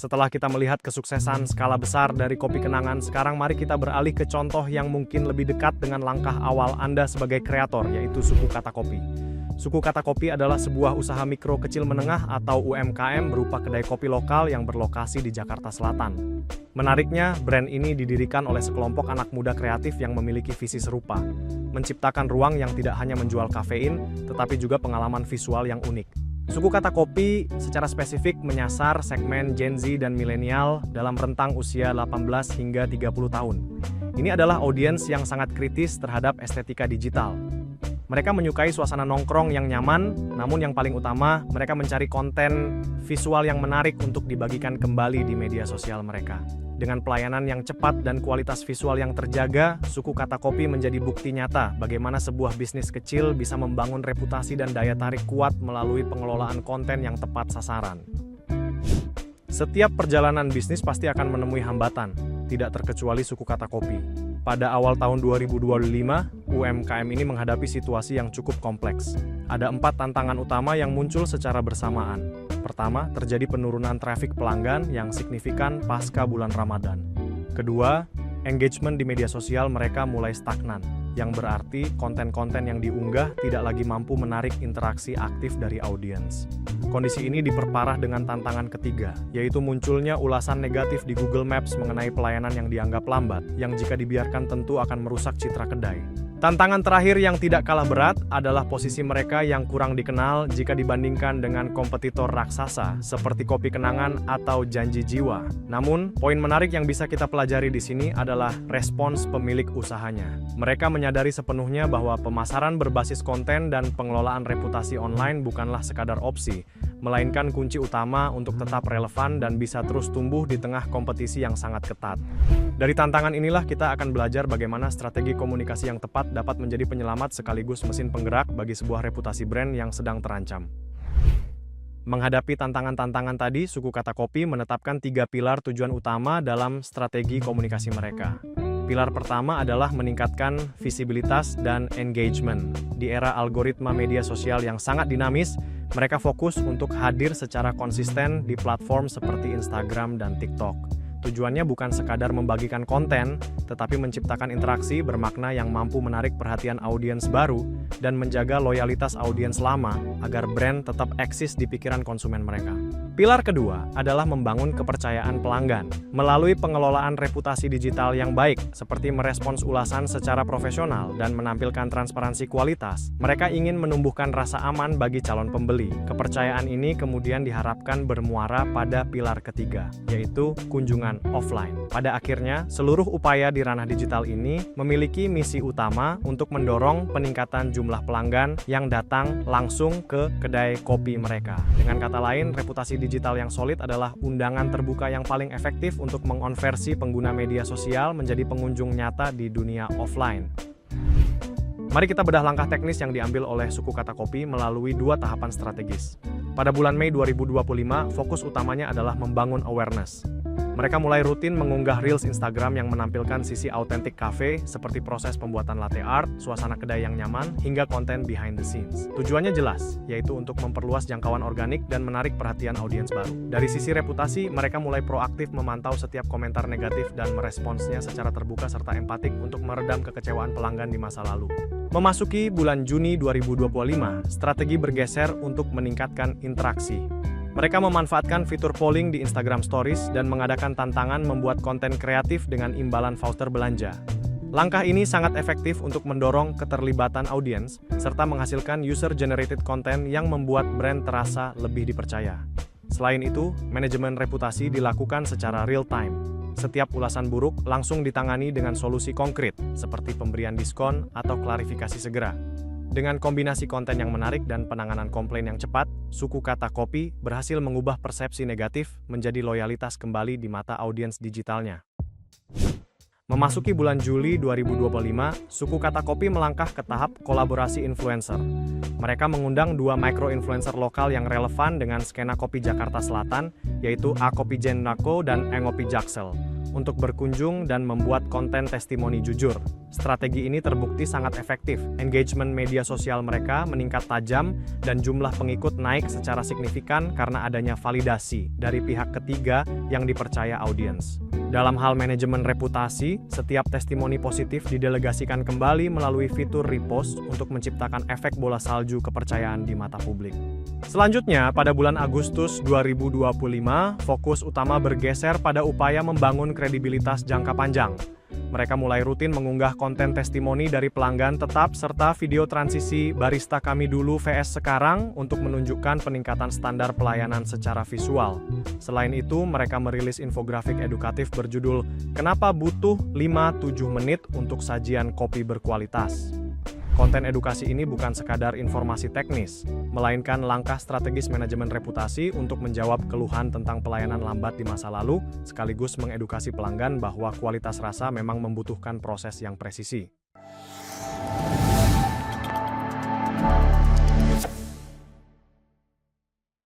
Setelah kita melihat kesuksesan skala besar dari Kopi Kenangan, sekarang mari kita beralih ke contoh yang mungkin lebih dekat dengan langkah awal Anda sebagai kreator, yaitu Suku Kata Kopi. Suku Kata Kopi adalah sebuah usaha mikro kecil menengah atau UMKM berupa kedai kopi lokal yang berlokasi di Jakarta Selatan. Menariknya, brand ini didirikan oleh sekelompok anak muda kreatif yang memiliki visi serupa, menciptakan ruang yang tidak hanya menjual kafein, tetapi juga pengalaman visual yang unik. Suku Kata Kopi secara spesifik menyasar segmen Gen Z dan milenial dalam rentang usia 18 hingga 30 tahun. Ini adalah audiens yang sangat kritis terhadap estetika digital. Mereka menyukai suasana nongkrong yang nyaman, namun yang paling utama, mereka mencari konten visual yang menarik untuk dibagikan kembali di media sosial mereka. Dengan pelayanan yang cepat dan kualitas visual yang terjaga, Suku Kata Kopi menjadi bukti nyata bagaimana sebuah bisnis kecil bisa membangun reputasi dan daya tarik kuat melalui pengelolaan konten yang tepat sasaran. Setiap perjalanan bisnis pasti akan menemui hambatan, tidak terkecuali Suku Kata Kopi. Pada awal tahun 2025, UMKM ini menghadapi situasi yang cukup kompleks. Ada 4 tantangan utama yang muncul secara bersamaan. Pertama, terjadi penurunan trafik pelanggan yang signifikan pasca bulan Ramadan. Kedua, engagement di media sosial mereka mulai stagnan, yang berarti konten-konten yang diunggah tidak lagi mampu menarik interaksi aktif dari audiens. Kondisi ini diperparah dengan tantangan ketiga, yaitu munculnya ulasan negatif di Google Maps mengenai pelayanan yang dianggap lambat, yang jika dibiarkan tentu akan merusak citra kedai. Tantangan terakhir yang tidak kalah berat adalah posisi mereka yang kurang dikenal jika dibandingkan dengan kompetitor raksasa seperti Kopi Kenangan atau Janji Jiwa. Namun, poin menarik yang bisa kita pelajari di sini adalah respons pemilik usahanya. Mereka menyadari sepenuhnya bahwa pemasaran berbasis konten dan pengelolaan reputasi online bukanlah sekadar opsi, melainkan kunci utama untuk tetap relevan dan bisa terus tumbuh di tengah kompetisi yang sangat ketat. Dari tantangan inilah kita akan belajar bagaimana strategi komunikasi yang tepat dapat menjadi penyelamat sekaligus mesin penggerak bagi sebuah reputasi brand yang sedang terancam. Menghadapi tantangan-tantangan tadi, Suku Kata Kopi menetapkan 3 pilar tujuan utama dalam strategi komunikasi mereka. Pilar pertama adalah meningkatkan visibilitas dan engagement. Di era algoritma media sosial yang sangat dinamis, mereka fokus untuk hadir secara konsisten di platform seperti Instagram dan TikTok. Tujuannya bukan sekadar membagikan konten, tetapi menciptakan interaksi bermakna yang mampu menarik perhatian audiens baru dan menjaga loyalitas audiens lama agar brand tetap eksis di pikiran konsumen mereka. Pilar kedua adalah membangun kepercayaan pelanggan melalui pengelolaan reputasi digital yang baik, seperti merespons ulasan secara profesional dan menampilkan transparansi kualitas. Mereka ingin menumbuhkan rasa aman bagi calon pembeli. Kepercayaan ini kemudian diharapkan bermuara pada pilar ketiga, yaitu kunjungan offline. Pada akhirnya, seluruh upaya di ranah digital ini memiliki misi utama untuk mendorong peningkatan jumlah pelanggan yang datang langsung ke kedai kopi mereka. Dengan kata lain, reputasi digital yang solid adalah undangan terbuka yang paling efektif untuk mengonversi pengguna media sosial menjadi pengunjung nyata di dunia offline. Mari kita bedah langkah teknis yang diambil oleh Suku Kata Kopi melalui 2 tahapan strategis. Pada bulan Mei 2025, fokus utamanya adalah membangun awareness. Mereka mulai rutin mengunggah Reels Instagram yang menampilkan sisi autentik kafe seperti proses pembuatan latte art, suasana kedai yang nyaman, hingga konten behind the scenes. Tujuannya jelas, yaitu untuk memperluas jangkauan organik dan menarik perhatian audiens baru. Dari sisi reputasi, mereka mulai proaktif memantau setiap komentar negatif dan meresponsnya secara terbuka serta empatik untuk meredam kekecewaan pelanggan di masa lalu. Memasuki bulan Juni 2025, strategi bergeser untuk meningkatkan interaksi. Mereka memanfaatkan fitur polling di Instagram Stories dan mengadakan tantangan membuat konten kreatif dengan imbalan voucher belanja. Langkah ini sangat efektif untuk mendorong keterlibatan audiens, serta menghasilkan user-generated content yang membuat brand terasa lebih dipercaya. Selain itu, manajemen reputasi dilakukan secara real-time. Setiap ulasan buruk langsung ditangani dengan solusi konkret, seperti pemberian diskon atau klarifikasi segera. Dengan kombinasi konten yang menarik dan penanganan komplain yang cepat, Suku Kata Kopi berhasil mengubah persepsi negatif menjadi loyalitas kembali di mata audiens digitalnya. Memasuki bulan Juli 2025, Suku Kata Kopi melangkah ke tahap kolaborasi influencer. Mereka mengundang 2 micro-influencer lokal yang relevan dengan skena kopi Jakarta Selatan, yaitu A Kopi Jen Nako dan Engopi Jaksel, untuk berkunjung dan membuat konten testimoni jujur. Strategi ini terbukti sangat efektif. Engagement media sosial mereka meningkat tajam dan jumlah pengikut naik secara signifikan karena adanya validasi dari pihak ketiga yang dipercaya audiens. Dalam hal manajemen reputasi, setiap testimoni positif didelegasikan kembali melalui fitur repost untuk menciptakan efek bola salju kepercayaan di mata publik. Selanjutnya, pada bulan Agustus 2025, fokus utama bergeser pada upaya membangun kredibilitas jangka panjang. Mereka mulai rutin mengunggah konten testimoni dari pelanggan tetap serta video transisi barista kami dulu vs sekarang untuk menunjukkan peningkatan standar pelayanan secara visual. Selain itu, mereka merilis infografik edukatif berjudul "Kenapa butuh 5-7 menit untuk sajian kopi berkualitas?". Konten edukasi ini bukan sekadar informasi teknis, melainkan langkah strategis manajemen reputasi untuk menjawab keluhan tentang pelayanan lambat di masa lalu, sekaligus mengedukasi pelanggan bahwa kualitas rasa memang membutuhkan proses yang presisi.